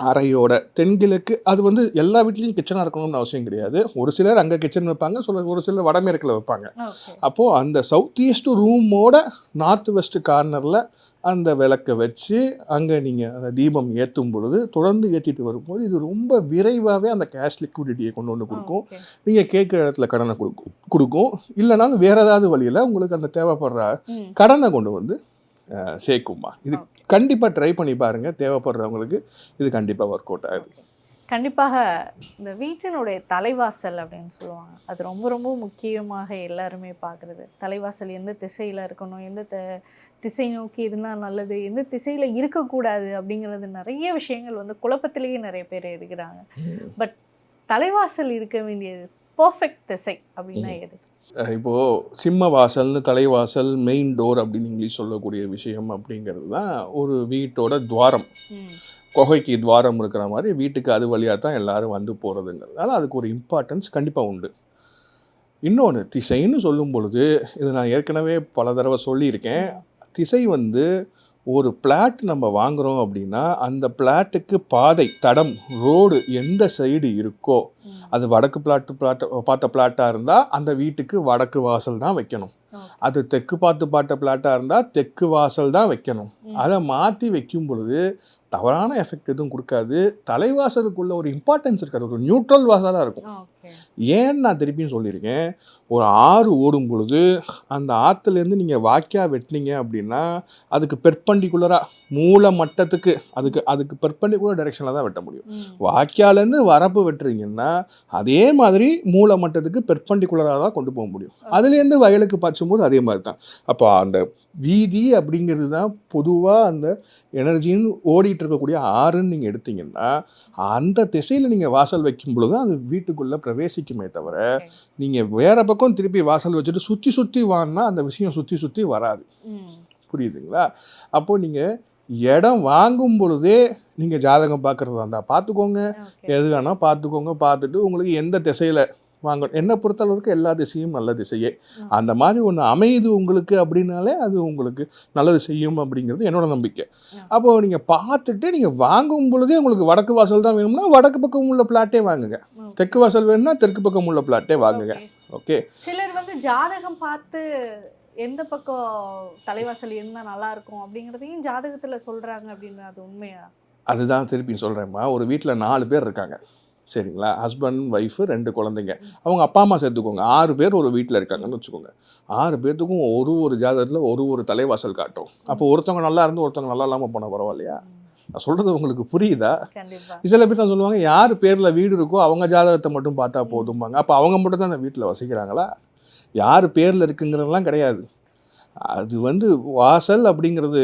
அறையோட தென்கிழக்கு அது வந்து எல்லா வீட்லேயும் கிச்சனாக இருக்கணும்னு அவசியம் கிடையாது. ஒரு சிலர் அங்கே கிச்சன் வைப்பாங்க, ஒரு சிலர் வடமேற்கில் வைப்பாங்க. ஓகே. அப்போது அந்த சவுத் ஈஸ்ட் ரூமோட நார்த் வெஸ்ட் கார்னரில் அந்த விளக்கை வச்சு அங்கே நீங்கள் அந்த தீபம் ஏற்றும் பொழுது தொடர்ந்து ஏற்றிட்டு வரும்போது இது ரொம்ப விரைவாகவே அந்த கேஷ் லிக்விடிட்டியை கொண்டு வந்து கொடுக்கும். ஓகே. நீங்கள் கேட்குற இடத்துல கடனை கொடுக்கும். இல்லைனாலும் வேறு ஏதாவது வழியில் உங்களுக்கு அந்த தேவைப்படுற ம். கடனை கொண்டு வந்து சேர்க்குமா. இது கண்டிப்பாக ட்ரை பண்ணி பாருங்கள். தேவைப்படுறவங்களுக்கு இது கண்டிப்பாக ஒர்க் அவுட் ஆகுது. கண்டிப்பாக இந்த வீட்டினுடைய தலைவாசல் அப்படின்னு சொல்லுவாங்க, அது ரொம்ப ரொம்ப முக்கியமாக எல்லாருமே பார்க்குறது. தலைவாசல் எந்த திசையில் இருக்கணும், எந்த திசை நோக்கி இருந்தால் நல்லது, எந்த திசையில் இருக்கக்கூடாது அப்படிங்கிறது நிறைய விஷயங்கள் வந்து குழப்பத்திலேயே நிறைய பேர் இருக்கிறாங்க. பட் தலைவாசல் இருக்க வேண்டியது பர்ஃபெக்ட் திசை அப்படின்னா எது? இப்போது சிம்ம வாசல்னு தலைவாசல் மெயின் டோர் அப்படின்னு இங்கிலீஷ் சொல்லக்கூடிய விஷயம் அப்படிங்கிறது தான் ஒரு வீட்டோட துவாரம். குகைக்கு துவாரம் இருக்கிற மாதிரி வீட்டுக்கு அது வழியாக தான் எல்லாரும் வந்து போகிறதுங்கிறதுனால அதுக்கு ஒரு இம்பார்ட்டன்ஸ் கண்டிப்பாக உண்டு. இன்னொன்று திசைன்னு சொல்லும் பொழுது இது நான் ஏற்கனவே பல தடவை சொல்லியிருக்கேன். திசை வந்து ஒரு பிளாட் நம்ம வாங்குகிறோம் அப்படின்னா அந்த பிளாட்டுக்கு பாதை தடம் ரோடு எந்த சைடு இருக்கோ அது வடக்கு பார்த்த பிளாட்டாக இருந்தால் அந்த வீட்டுக்கு வடக்கு வாசல் தான் வைக்கணும். அது தெற்கு பார்த்த பிளாட்டாக இருந்தால் தெற்கு வாசல் தான் வைக்கணும். அதை மாற்றி வைக்கும் பொழுது தவறான எஃபெக்ட் எதுவும் கொடுக்காது. தலைவாசலுக்குள்ள ஒரு இம்பார்ட்டன்ஸ் இருக்காது, ஒரு நியூட்ரல் வாசலாக இருக்கும். ஏன்னு நான் திருப்பியும் சொல்லியிருக்கேன், ஒரு ஆறு ஓடும் பொழுது அந்த ஆற்றுலேருந்து நீங்கள் வாய்க்கா வெட்டினீங்க அப்படின்னா அதுக்கு பெர்பண்டிகுலராக மூல மட்டத்துக்கு அதுக்கு பெர்பண்டிகுலர் டைரெக்ஷனில் தான் வெட்ட முடியும். வாய்க்காலேருந்து வரப்பு வெட்டுறீங்கன்னா அதே மாதிரி மூல மட்டத்துக்கு பெர்பண்டிகுலராக தான் கொண்டு போக முடியும். அதுலேருந்து வயலுக்கு பாய்ச்சும்போது அதே மாதிரி தான். அப்போ அந்த வீதி அப்படிங்கிறது தான் பொதுவாக அந்த எனர்ஜின்னு ஓடிட்டு இருக்கக்கூடிய ஆறுன்னு நீங்கள் எடுத்தீங்கன்னா அந்த திசையில் நீங்கள் வாசல் வைக்கும் பொழுது அது வீட்டுக்குள்ளே பிரவேசிக்குமே தவிர நீங்கள் வேறு பக்கம் திருப்பி வாசல் வச்சுட்டு சுற்றி வாங்கினா அந்த விஷயம் சுற்றி வராது. புரியுதுங்களா? அப்போது நீங்கள் இடம் வாங்கும் பொழுதே நீங்கள் ஜாதகம் பார்க்குறதா இருந்தால் பார்த்துக்கோங்க, எது வேணால் பார்த்துக்கோங்க. பார்த்துட்டு உங்களுக்கு எந்த திசையில் வாங்கணும், என்னை பொறுத்தளவுக்கு எல்லா திசையும் நல்ல திசையே. அந்த மாதிரி ஒன்று அமையுது உங்களுக்கு அப்படின்னாலே அது உங்களுக்கு நல்லது செய்யும் அப்படிங்கிறது என்னோட நம்பிக்கை. அப்போது நீங்கள் பார்த்துட்டு நீங்கள் வாங்கும் பொழுதே உங்களுக்கு வடக்கு வாசல் தான் வேணும்னா வடக்கு பக்கம் உள்ள பிளாட்டே வாங்குங்க, தெற்கு வாசல் வேணும்னா தெற்கு பக்கம் உள்ள பிளாட்டே வாங்குங்க. ஓகே. சிலர் வந்து ஜாதகம் பார்த்து எந்த பக்கம் தலைவாசல் இருந்தால் நல்லா இருக்கும் அப்படிங்கிறதையும் ஜாதகத்தில் சொல்கிறாங்க அப்படின்னு அது உண்மையா? அதுதான் திருப்பி சொல்கிறேம்மா. ஒரு வீட்டில் 4 பேர் இருக்காங்க, சரிங்களா? ஹஸ்பண்ட் ஒய்ஃபு 2 குழந்தைங்க, அவங்க அப்பா அம்மா சேர்த்துக்கோங்க. 6 பேர் ஒரு வீட்டில் இருக்காங்கன்னு வச்சுக்கோங்க. 6 பேர்த்துக்கும் ஒரு ஜாதகத்தில் ஒரு தலைவாசல் காட்டும். அப்போ ஒருத்தவங்க நல்லா இருந்து ஒருத்தவங்க நல்லா இல்லாமல் போனால் பரவாயில்லையா? நான் சொல்கிறது உங்களுக்கு புரியுதா? சில பேர் தான் சொல்லுவாங்க யார் பேரில் வீடு இருக்கோ அவங்க ஜாதகத்தை மட்டும் பார்த்தா போதும்பாங்க. அப்போ அவங்க மட்டும் தான் அந்த வீட்டில் வசிக்கிறாங்களா? யார் பேரில் இருக்குங்கிறதெல்லாம் கிடையாது. அது வந்து வாசல் அப்படிங்கிறது.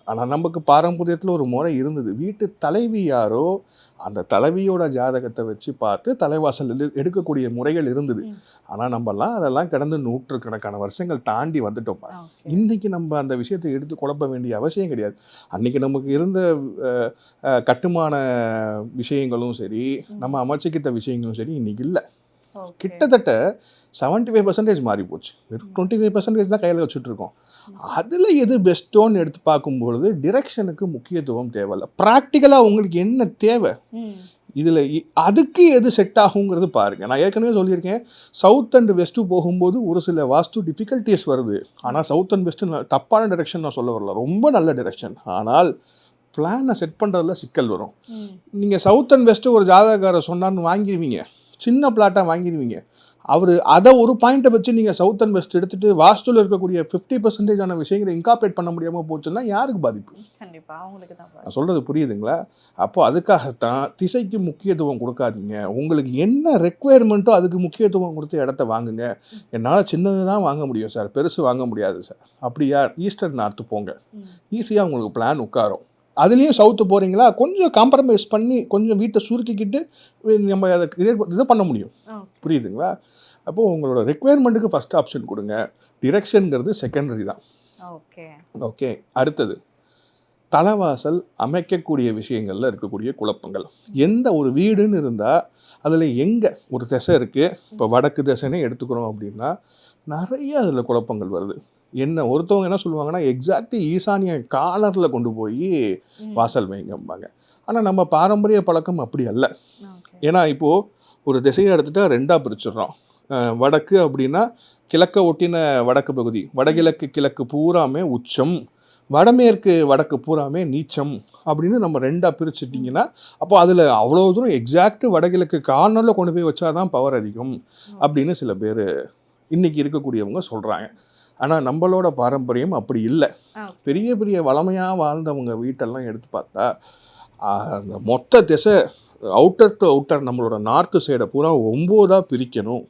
ஆனால் நமக்கு பாரம்பரியத்தில் ஒரு முறை இருந்தது, வீட்டு தலைவி யாரோ அந்த தலைவியோட ஜாதகத்தை வச்சு பார்த்து தலைவாசல் எடுக்கக்கூடிய முறைகள் இருந்தது. ஆனால் நம்மலாம் அதெல்லாம் கடந்து நூற்றுக்கணக்கான வருஷங்கள் தாண்டி வந்துட்டோம்ப்பா. இன்றைக்கி நம்ம அந்த விஷயத்தை எடுத்து குழப்ப வேண்டிய அவசியம் கிடையாது. அன்றைக்கி நமக்கு இருந்த கட்டுமான விஷயங்களும் சரி, நம்ம அமைச்சிக்கிட்ட விஷயங்களும் சரி இன்றைக்கி இல்லை. கிட்டத்தட்ட 75% மாறி போச்சு. 25% தான் கையில் வச்சுட்டு இருக்கோம். அதில் எது பெஸ்ட்டோன்னு எடுத்து பார்க்கும்பொழுது டிரெக்ஷனுக்கு முக்கியத்துவம் தேவையில்லை. ப்ராக்டிக்கலாக உங்களுக்கு என்ன தேவை, இதில் அதுக்கு எது செட் ஆகுங்கிறது பாருங்கள். நான் ஏற்கனவே சொல்லியிருக்கேன், சவுத் அண்ட் வெஸ்ட்டு போகும்போது ஒரு சில வாஸ்து டிஃபிகல்ட்டிஸ் வருது. ஆனால் சவுத் அண்ட் வெஸ்ட்டு தப்பான டிரெக்ஷன் நான் சொல்ல வரல, ரொம்ப நல்ல டிரெக்ஷன். ஆனால் பிளானை செட் பண்ணுறதுல சிக்கல் வரும். நீங்கள் சவுத் அண்ட் வெஸ்ட்டு ஒரு ஜாதகக்காரர் சொன்னான்னு வாங்கிடுவீங்க, சின்ன பிளாட்டாக வாங்கிடுவீங்க. அவர் அதை ஒரு பாயிண்ட்டை வச்சு நீங்கள் சவுத் அண்ட் வெஸ்ட் எடுத்துகிட்டு வாஸ்துவில் இருக்கக்கூடிய 50% விஷயங்களை இன்கார்பரேட் பண்ண முடியாமல் போச்சுன்னா யாருக்கு பாதிப்பு? கண்டிப்பாக அவங்களுக்கு தான். நான் சொல்கிறது புரியுதுங்களா? அப்போது அதுக்காகத்தான் திசைக்கு முக்கியத்துவம் கொடுக்காதீங்க. உங்களுக்கு என்ன ரெக்குவயர்மெண்ட்டோ அதுக்கு முக்கியத்துவம் கொடுத்து இடத்த வாங்குங்க. என்னால் சின்னது தான் வாங்க முடியும் சார், பெருசு வாங்க முடியாது சார், அப்படியா ஈஸ்டர்ன் நார்த்து போங்க, ஈஸியாக உங்களுக்கு பிளான் உட்காரும். அதுலேயும் சவுத்து போகிறீங்களா, கொஞ்சம் காம்ப்ரமைஸ் பண்ணி கொஞ்சம் வீட்டை சுருக்கிக்கிட்டு நம்ம அதை இதை பண்ண முடியும். புரியுதுங்களா? அப்போது உங்களோட ரெக்குவயர்மெண்ட்டுக்கு ஃபஸ்ட் ஆப்ஷன் கொடுங்க, டிரெக்ஷனுங்கிறது செகண்டரி தான். ஓகே. அடுத்தது தலைவாசல் அமைக்கக்கூடிய விஷயங்களில் இருக்கக்கூடிய குழப்பங்கள். எந்த ஒரு வீடுன்னு இருந்தால் அதில் எங்கே ஒரு திசை இருக்குது, இப்போ வடக்கு திசைனே எடுத்துக்கிறோம் அப்படின்னா நிறைய அதில் குழப்பங்கள் வருது. என்ன ஒருத்தவங்க என்ன சொல்லுவாங்கன்னா எக்ஸாக்ட்லி ஈசானிய கார்னரில் கொண்டு போய் வாசல் வைங்கம்பாங்க. ஆனால் நம்ம பாரம்பரிய பழக்கம் அப்படி அல்ல. ஓகே. ஏன்னா இப்போது ஒரு திசையை எடுத்துகிட்டா 2ஆக பிரிச்சிடுறோம். வடக்கு அப்படின்னா கிழக்க ஒட்டின வடக்கு பகுதி, வடகிழக்கு கிழக்கு பூராமே உச்சம், வடமேற்கு வடக்கு பூராமே நீச்சம் அப்படின்னு நம்ம 2ஆக பிரிச்சுட்டிங்கன்னா அப்போ அதில் அவ்வளோ தூரம் எக்ஸாக்ட் வடகிழக்கு கார்னரில் கொண்டு போய் வச்சாதான் பவர் அதிகம் அப்படின்னு சில பேர் இன்றைக்கி இருக்கக்கூடியவங்க சொல்கிறாங்க. ஆனால் நம்மளோட பாரம்பரியம் அப்படி இல்லை. பெரிய பெரிய வளமையாக வாழ்ந்தவங்க வீட்டெல்லாம் எடுத்து பார்த்தா அந்த மொத்த திசை அவுட்டர் டு அவுட்டர் நம்மளோட நார்த்து சைடை பூரா 9ஆக பிரிக்கணும்.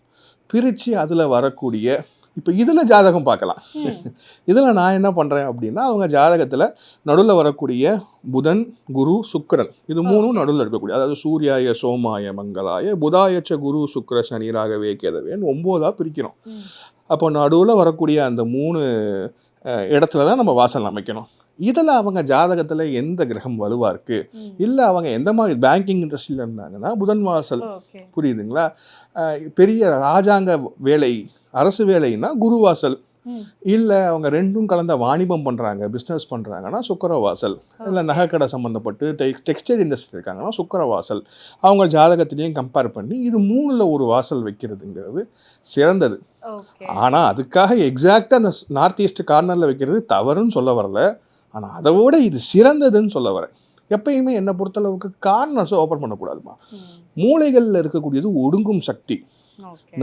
பிரித்து அதில் வரக்கூடிய இப்போ இதில் ஜாதகம் பார்க்கலாம். இதில் நான் என்ன பண்ணுறேன் அப்படின்னா அவங்க ஜாதகத்தில் நடுவில் வரக்கூடிய புதன், குரு, சுக்கிரன் இது 3ம் நடுவில் இருக்கக்கூடிய, அதாவது சூர்யாய சோமாய மங்களாய புதாயச்ச குரு சுக்கிர சனி ராகவே கேதவேன்னு 9ஆக பிரிக்கிறோம். அப்போ நடுவில் வரக்கூடிய அந்த 3 இடத்துல தான் நம்ம வாசல் அமைக்கணும். இதில் அவங்க ஜாதகத்தில் எந்த கிரகம் வலுவாக இருக்குது, இல்லை அவங்க எந்த மாதிரி பேங்கிங் இண்டஸ்ட்ரியில் இருந்தாங்கன்னா புதன் வாசல், புரியுதுங்களா, பெரிய ராஜாங்க வேலை அரசு வேலைன்னா குரு வாசல், இல்லை அவங்க 2ம் கலந்த வாணிபம் பண்ணுறாங்க பிஸ்னஸ் பண்ணுறாங்கன்னா சுக்கிர வாசல், இல்லை நகைக்கடை சம்மந்தப்பட்டு டெக்ஸ்டைல் இண்டஸ்ட்ரி இருக்காங்கன்னா சுக்கிர வாசல். அவங்க ஜாதகத்திலையும் கம்பேர் பண்ணி இது 3ல் ஒரு வாசல் வைக்கிறதுங்கிறது சிறந்தது. ஆனால் அதுக்காக எக்ஸாக்டாக அந்த நார்த் ஈஸ்ட் கார்னரில் வைக்கிறது தவறுன்னு சொல்ல வரல, ஆனால் அதை விட இது சிறந்ததுன்னு சொல்ல வரேன். எப்பயுமே என்னை பொறுத்தளவுக்கு கார்னர்ஸை ஓப்பன் பண்ணக்கூடாதுமா. மூளைகளில் இருக்கக்கூடியது ஒடுங்கும் சக்தி,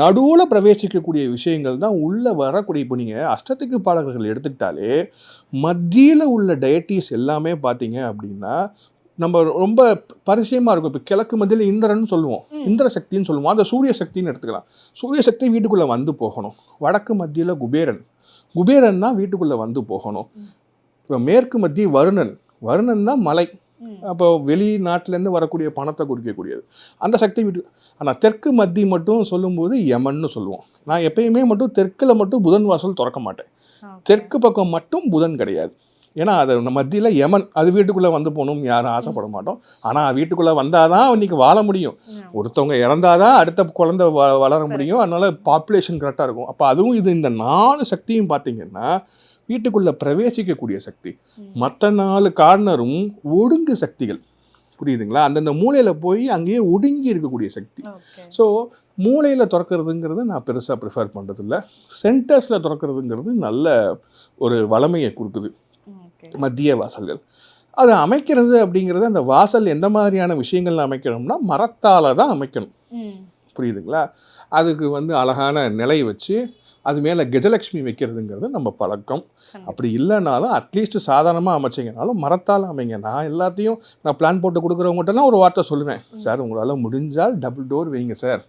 நடுவில் பிரவேசிக்கக்கூடிய விஷயங்கள் தான் உள்ளே வரக்கூடிய. இப்போ நீங்கள் அஷ்டதிக்கு பாடகர்கள் எடுத்துக்கிட்டாலே மத்தியில் உள்ள டயட்டிஸ் எல்லாமே பார்த்தீங்க அப்படின்னா நம்ம ரொம்ப பரிச்சயமாக இருக்கும். இப்போ கிழக்கு மத்தியில் இந்திரன்னு சொல்லுவோம், இந்திர சக்தின்னு சொல்லுவோம், அந்த சூரிய சக்தின்னு எடுத்துக்கலாம். சூரிய சக்தி வீட்டுக்குள்ளே வந்து போகணும். வடக்கு மத்தியில் குபேரன், குபேரன் தான் வீட்டுக்குள்ளே வந்து போகணும். இப்போ மேற்கு மத்திய வருணன் தான் மலை, அப்போ வெளிநாட்டிலேருந்து வரக்கூடிய பணத்தை குறிக்கக்கூடியது அந்த சக்தி வீட்டு. ஆனால் தெற்கு மத்திய மட்டும் சொல்லும்போது யமன்னு சொல்லுவோம். நான் எப்பயுமே மட்டும் தெற்கில் மட்டும் புதன் வாசல் திறக்க மாட்டேன். தெற்கு பக்கம் மட்டும் புதன் கிடையாது. ஏன்னா அது மத்தியில் யமன், அது வீட்டுக்குள்ளே வந்து போகணும்னு யாரும் ஆசைப்பட மாட்டோம். ஆனால் வீட்டுக்குள்ளே வந்தால் தான் இன்றைக்கி வாழ முடியும். ஒருத்தவங்க இறந்தாதான் அடுத்த குழந்தை வளர முடியும். அதனால் பாப்புலேஷன் கரெக்டாக இருக்கும். அப்போ அதுவும் இது இந்த 4 சக்தியும் பார்த்தீங்கன்னா வீட்டுக்குள்ளே பிரவேசிக்கக்கூடிய சக்தி. மற்ற 4 கார்னரும் ஒடுங்கு சக்திகள், புரியுதுங்களா, அந்தந்த மூலையில் போய் அங்கேயே ஒடுங்கி இருக்கக்கூடிய சக்தி. ஸோ மூலையில் திறக்கிறதுங்கிறது நான் பெருசாக ப்ரிஃபர் பண்ணுறதில்ல. சென்டர்ஸில் திறக்கிறதுங்கிறது நல்ல ஒரு வளமையை கொடுக்குது. மத்திய வாசல்கள் அதை அமைக்கிறது அப்படிங்கிறது, அந்த வாசல் எந்த மாதிரியான விஷயங்கள் அமைக்கணும்னா மரத்தால் தான் அமைக்கணும், புரியுதுங்களா. அதுக்கு அழகான நிலை வச்சு அது மேலே கஜலட்சுமி வைக்கிறதுங்கிறது நம்ம பழக்கம். அப்படி இல்லைனாலும் அட்லீஸ்ட் சாதாரணமாக அமைச்சிங்கனாலும் மரத்தால் அமைங்க. நான் எல்லாத்தையும் பிளான் போட்டு கொடுக்குறவங்ககிட்டலாம் ஒரு வார்த்தை சொல்லுவேன், சார் உங்களால் முடிஞ்சால் டபுள் டோர் வைங்க சார்,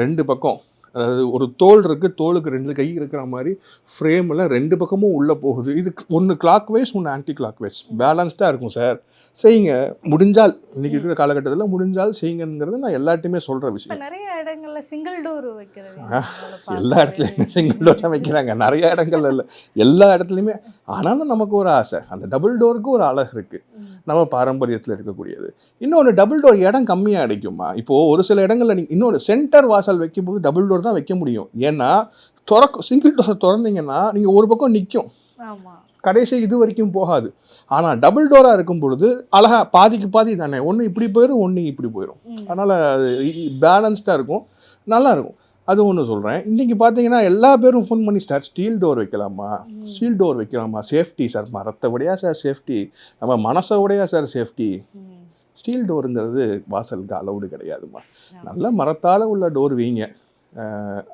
2 பக்கம், அதாவது ஒரு தோல் இருக்குது, தோலுக்கு 2 கை இருக்கிற மாதிரி ஃப்ரேமில் 2 பக்கமும் உள்ளே போகுது. இது ஒன்று கிளாக் வைஸ், ஒன்று ஆன்டி கிளாக் வைஸ், பேலன்ஸ்டாக இருக்கும் சார், செய்யுங்க முடிஞ்சால். இன்றைக்கி இருக்கிற காலகட்டத்தில் முடிஞ்சால் செய்யுங்கிறது நான் எல்லாத்தையுமே சொல்கிற விஷயம். நிறைய இடங்களில் சிங்கிள் டோர் வைக்கிறது, எல்லா இடத்துலையுமே சிங்கிள் டோர் தான் வைக்கிறாங்க, நிறைய இடங்கள்ல இல்லை, எல்லா இடத்துலையுமே. ஆனாலும் நமக்கு ஒரு ஆசை, அந்த டபுள் டோருக்கு ஒரு அழகு இருக்குது, நம்ம பாரம்பரியத்தில் இருக்கக்கூடியது. இன்னொன்று, டபுள் டோர் இடம் கம்மியாக அடிக்குமா. இப்போது ஒரு சில இடங்களில் நீங்கள் இன்னொரு சென்டர் வாசல் வைக்கும்போது டபுள் டோர் தான் வைக்க முடியும். ஏன்னா சிங்கிள் டோர் திறந்தீங்கன்னா நீங்கள் ஒரு பக்கம் நிற்கும், கடைசி இது வரைக்கும் போகாது. ஆனால் டபுள் டோராக இருக்கும் பொழுது அழகாக பாதிக்கு பாதி தானே, ஒன்று இப்படி போயிடும், ஒன்று இப்படி போயிடும். அதனால் பேலன்ஸ்டாக இருக்கும், நல்லாயிருக்கும். அது ஒன்று சொல்கிறேன். இன்றைக்கி பார்த்தீங்கன்னா எல்லா பேரும் ஃபோன் பண்ணி, சார் ஸ்டீல் டோர் வைக்கலாமா, ஸ்டீல் டோர் வைக்கலாமா, சேஃப்டி சார், மரத்தை விடையா சார் சேஃப்டி, நம்ம மனசை விடையா சார் சேஃப்டி. ஸ்டீல் டோருங்கிறது வாசலுக்கு அலவுடு கிடையாதுமா. நல்ல மரத்தால் உள்ள டோர் வைங்க.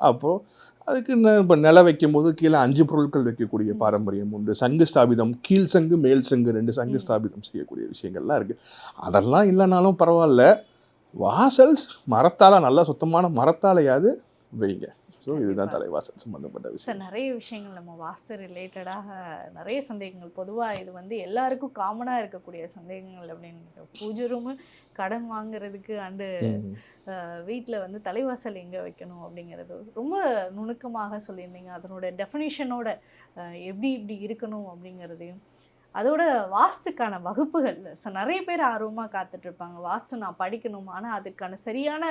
அப்போது அதுக்கு இப்போ நில வைக்கும்போது கீழே 5 பொருட்கள் வைக்கக்கூடிய பாரம்பரியம் உண்டு. சங்கு ஸ்தாபிதம், கீழ் சங்கு மேல் சங்கு 2 சங்கு ஸ்தாபிதம் செய்யக்கூடிய விஷயங்கள்லாம் இருக்குது. அதெல்லாம் இல்லைனாலும் பரவாயில்ல, வாசல் மரத்தால், நல்லா சுத்தமான மரத்தாலையாவது வைங்க. ஸோ இதுதான் தலைவாசல் சம்மந்தப்பட்ட விஷயம். நிறைய விஷயங்கள் நம்ம வாஸ்து ரிலேட்டடாக நிறைய சந்தேகங்கள், பொதுவாக இது எல்லாருக்கும் காமனாக இருக்கக்கூடிய சந்தேகங்கள் அப்படின்னு. பூஜை ரூமு, கடன் வாங்குறதுக்கு அண்டு வீட்டில் தலைவாசல் எங்கே வைக்கணும் அப்படிங்கிறது ரொம்ப நுணுக்கமாக சொல்லியிருந்தீங்க. அதனோட டெஃபினிஷனோட எப்படி இருக்கணும் அப்படிங்கிறதையும், அதோட வாஸ்துக்கான வகுப்புகள் நிறைய பேர் ஆர்வமாக காத்துட்ருப்பாங்க. வாஸ்து நான் படிக்கணும், ஆனால் அதுக்கான சரியான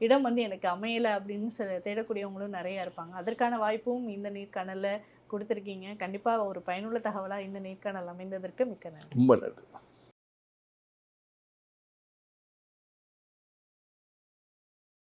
இடம் எனக்கு அமையலை அப்படின்னு தேடக்கூடியவங்களும் நிறையா இருப்பாங்க. அதற்கான வாய்ப்பும் இந்த நேர்காணலில் கொடுத்துருக்கீங்க. கண்டிப்பாக ஒரு பயனுள்ள தகவலாக இந்த நேர்காணல் அமைந்ததற்கு மிக்க நன்றி. ரொம்ப நன்றி.